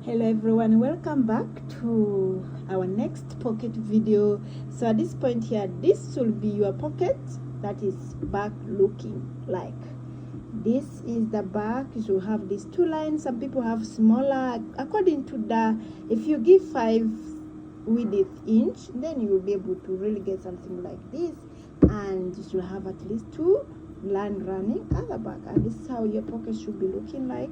Hello everyone, welcome back to our next pocket video. So at this point here, this will be your pocket that is back looking like. This is the back. You have these two lines. Some people have smaller according to the, if you give 5 width inch, then you will be able to really get something like this, and you should have at least 2 line running at the back, and this is how your pocket should be looking like.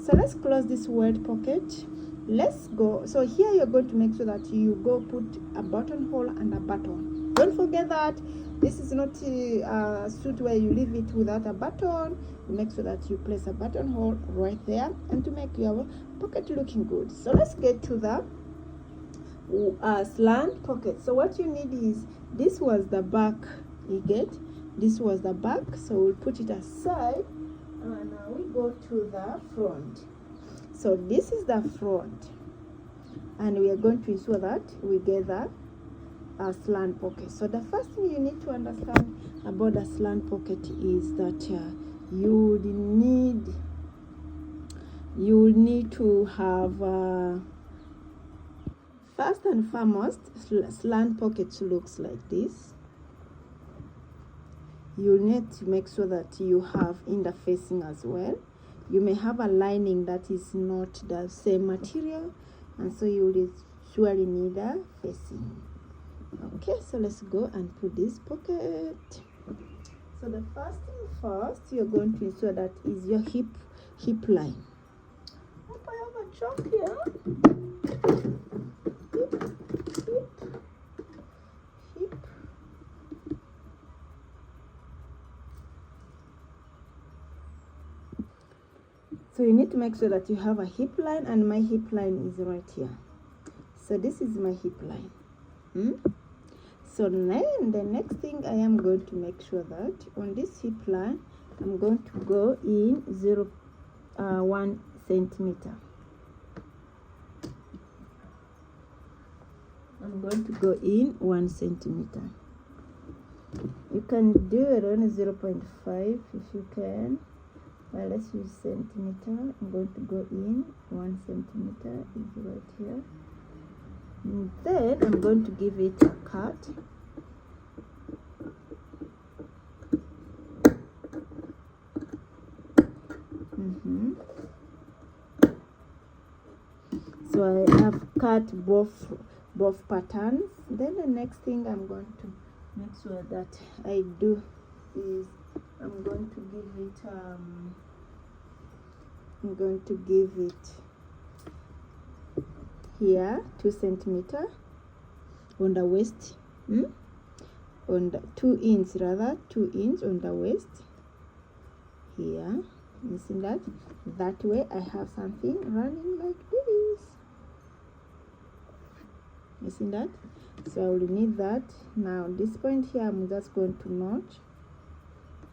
So let's close this word pocket. Let's go. So here you're going to make sure that you go put a buttonhole and a button. Don't forget that this is not a suit where you leave it without a button. You make sure that you place a buttonhole right there, and to make your pocket looking good. So let's get to the slant pocket. So what you need is, this was the back, you get, this was the back, so we'll put it aside, and now we go to the front. So this is the front, and we are going to ensure that we get the slant pocket. So the first thing you need to understand about the slant pocket is that you need to have first and foremost, slant pocket looks like this. You need to make sure that you have interfacing as well. You may have a lining that is not the same material, and so you will surely need a facing. Okay, so let's go and put this pocket. So the first thing first, you're going to ensure that is your hip line. Hope I have a chalk here. Hip. So you need to make sure that you have a hip line, and my hip line is right here. So this is my hip line. So then the next thing, I am going to make sure that on this hip line, I'm going to go in 1 centimeter. I'm going to go in 1 centimeter. You can do it on 0.5 if you can. Well, let's use centimeter. I'm going to go in 1 centimeter, is right here. And then I'm going to give it a cut. So I have cut both patterns. Then the next thing I'm going to make sure that I do is I'm going to give it here 2 centimeter on the waist, on the 2 inch rather, 2 inch on the waist here. You see that? That way I have something running like this. You see that? So I will need that. Now this point here, I'm just going to notch,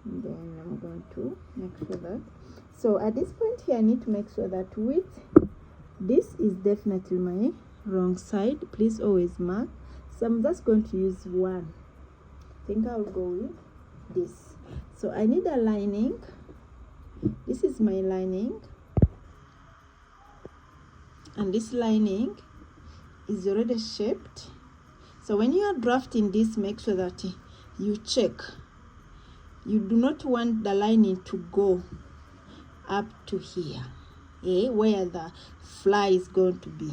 and then I'm going to make sure that, so at this point here I need to make sure that width, this is definitely my wrong side, please always mark. So I'm just going to use 1. I think I'll go with this. So I need a lining. This is my lining, and this lining is already shaped. So when you are drafting this, make sure that you check. You do not want the lining to go up to here, where the fly is going to be.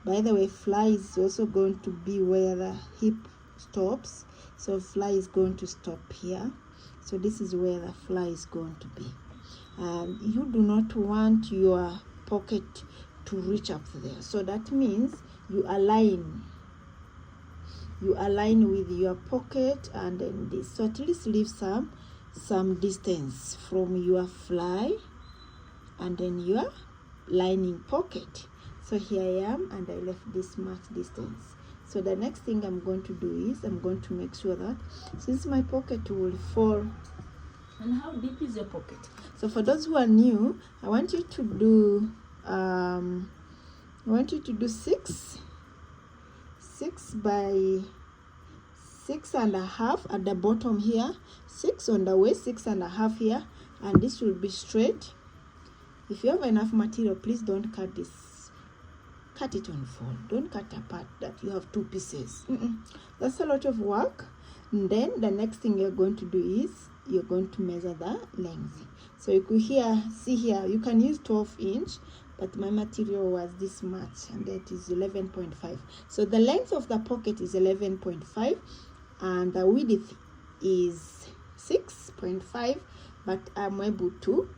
By the way, fly is also going to be where the hip stops. So fly is going to stop here. So this is where the fly is going to be. You do not want your pocket to reach up there. So that means you align with your pocket, and then this. So at least leave some distance from your fly and then your lining pocket. So here I am, and I left this much distance. So the next thing I'm going to do is I'm going to make sure that, since my pocket will fall, and how deep is your pocket? So for those who are new, I want you to do 6 by 6.5 at the bottom here, 6 on the waist, 6.5 here, and this will be straight. If you have enough material, please don't cut this cut it on fold. Don't cut apart that you have two pieces. That's a lot of work. And then the next thing you're going to do is you're going to measure the length. So you could see here, you can use 12-inch, but my material was this much, and that is 11.5. So the length of the pocket is 11.5, and the width is 6.5, but I'm able to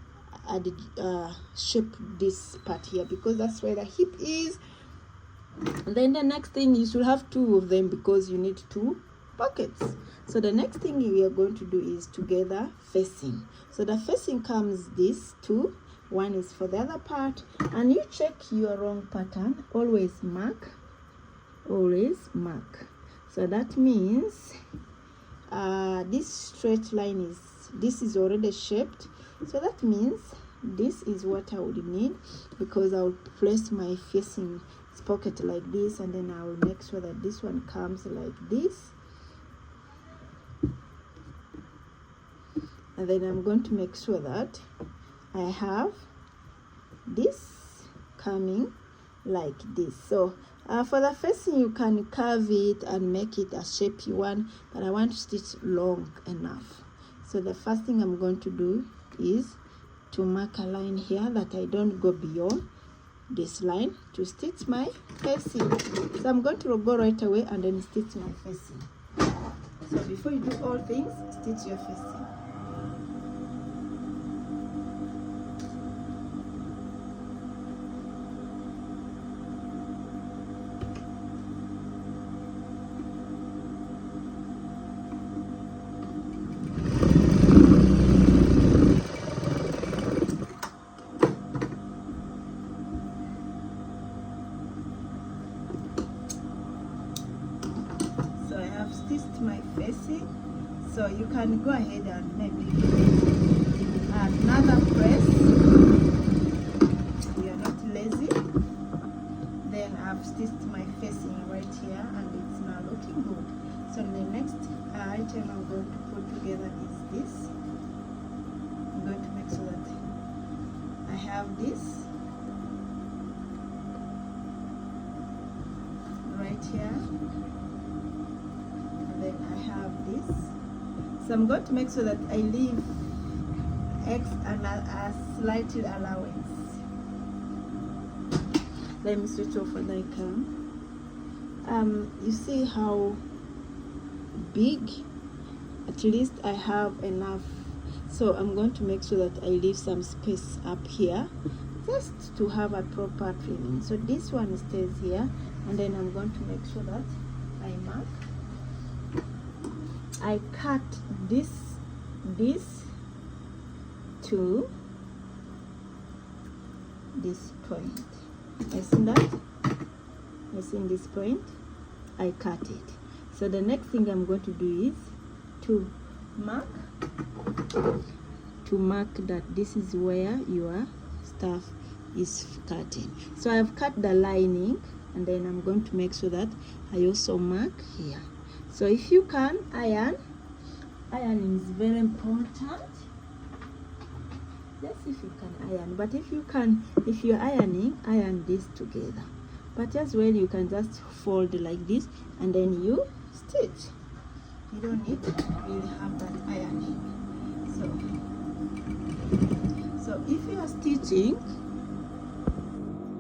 shape this part here because that's where the hip is. And then the next thing, you should have two of them because you need two pockets. So the next thing we are going to do is together facing. So the facing comes this two, one is for the other part, and you check your wrong pattern. Always mark, always mark. So that means this straight line this is already shaped, so that means this is what I would need, because I will place my facing pocket like this, and then I will make sure that this one comes like this, and then I'm going to make sure that I have this coming like this. So for the facing, you can curve it and make it a shape you want, but I want to stitch long enough. So the first thing I'm going to do is to mark a line here that I don't go beyond this line to stitch my facing. So I'm going to go right away and then stitch my facing. So before you do all things, stitch your facing. Stitched my facing, so you can go ahead and maybe another press. You're not lazy. Then I've stitched my facing right here, and it's now looking good. So the next item I'm going to put together is this. I'm going to make sure that I have this right here. Then I have this, so I'm going to make sure that I leave a slight allowance. Let me switch off when I can. You see how big? At least I have enough, so I'm going to make sure that I leave some space up here just to have a proper trimming. So this one stays here, and then I'm going to make sure that I mark. I cut this to this point. I see that? I see this point? I cut it. So the next thing I'm going to do is to mark that this is where your stuff is cutting. So I've cut the lining, and then I'm going to make sure that I also mark here. So if you can ironing is very important. Let's see if you can iron. But if you're ironing, iron this together. But as well, you can just fold like this, and then you stitch. You don't need to really have that ironing. So if you are stitching,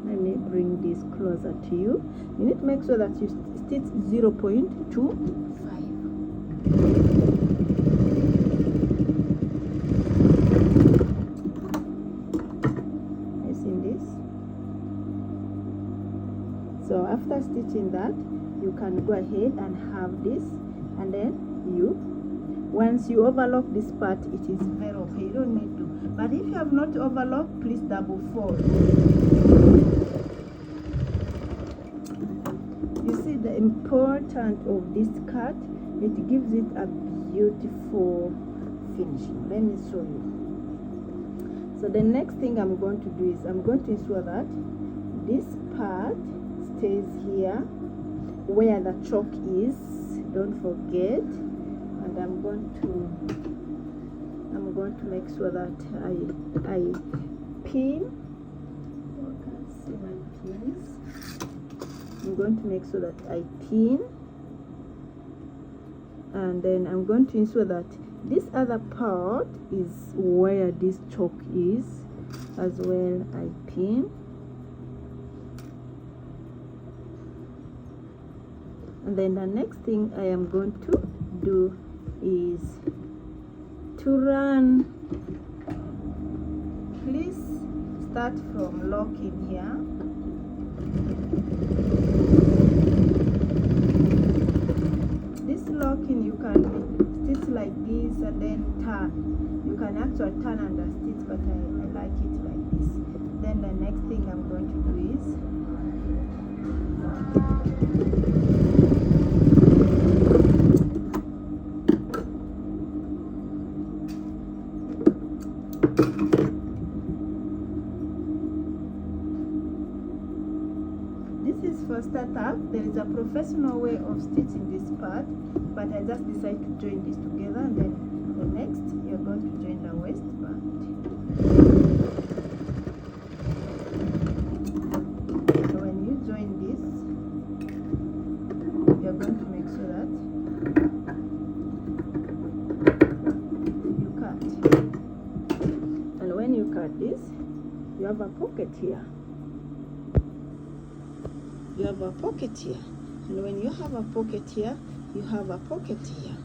let me bring this closer to you. You need to make sure that you stitch 0.25. You see this? So after stitching that, you can go ahead and have this, and then once you overlock this part, it is very okay. You don't need to. But if you have not overlocked, please double fold. You see the importance of this cut, it gives it a beautiful finishing. Let me show you. So the next thing I'm going to do is I'm going to ensure that this part stays here where the chalk is. Don't forget. And I'm going to make sure that I pin. You can see my pins. I'm going to make sure that I pin, and then I'm going to ensure that this other part is where this choke is as well. I pin, and then the next thing I am going to do is to run. Please start from locking here. This locking, you can stitch like this and then turn. You can actually turn under stitch, but I like it like this. Then the next thing I'm going to do is for startup. There is a professional way of stitching this part, but I just decided to join this together, and then the next you're going to join the waistband. So when you join this, you're going to make sure that you cut, and when you cut this, you have a pocket here. You have a pocket here, and when you have a pocket here, you have a pocket here,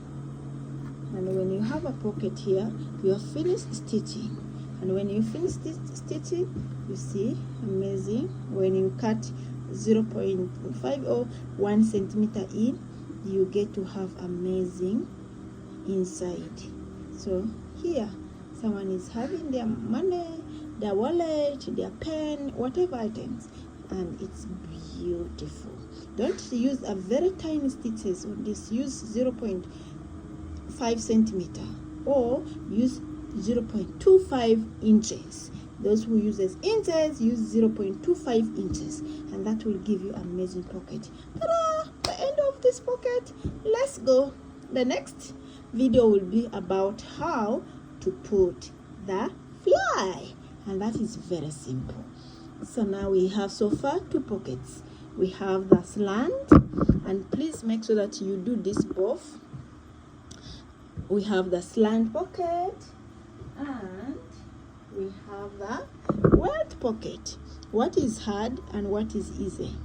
and when you have a pocket here, you have finished stitching. And when you finish stitching, you see, amazing. When you cut 0.5 or 1 centimeter in, you get to have amazing inside. So here, someone is having their money, their wallet, their pen, whatever items, and it's beautiful. Don't use a very tiny stitches on this. Use 0.5 centimeter or use 0.25 inches. Those who uses inches use 0.25 inches, and that will give you amazing pocket. Ta-da! The end of this pocket. Let's go. The next video will be about how to put the fly, and that is very simple. So now we have so far 2 pockets. We have the slant, and please make sure that you do this both. We have the slant pocket, and we have the word pocket. What is hard and what is easy?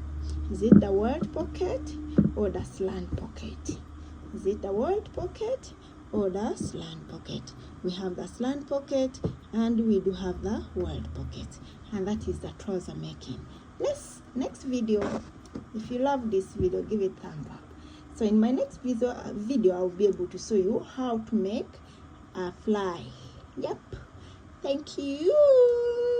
Is it the word pocket or the slant pocket? Is it the word pocket or the slant pocket? We have the slant pocket, and we do have the word pocket, and that is the trouser making. Next video, if you love this video, give it a thumb up. So in my next video I'll be able to show you how to make a fly. Yep. Thank you.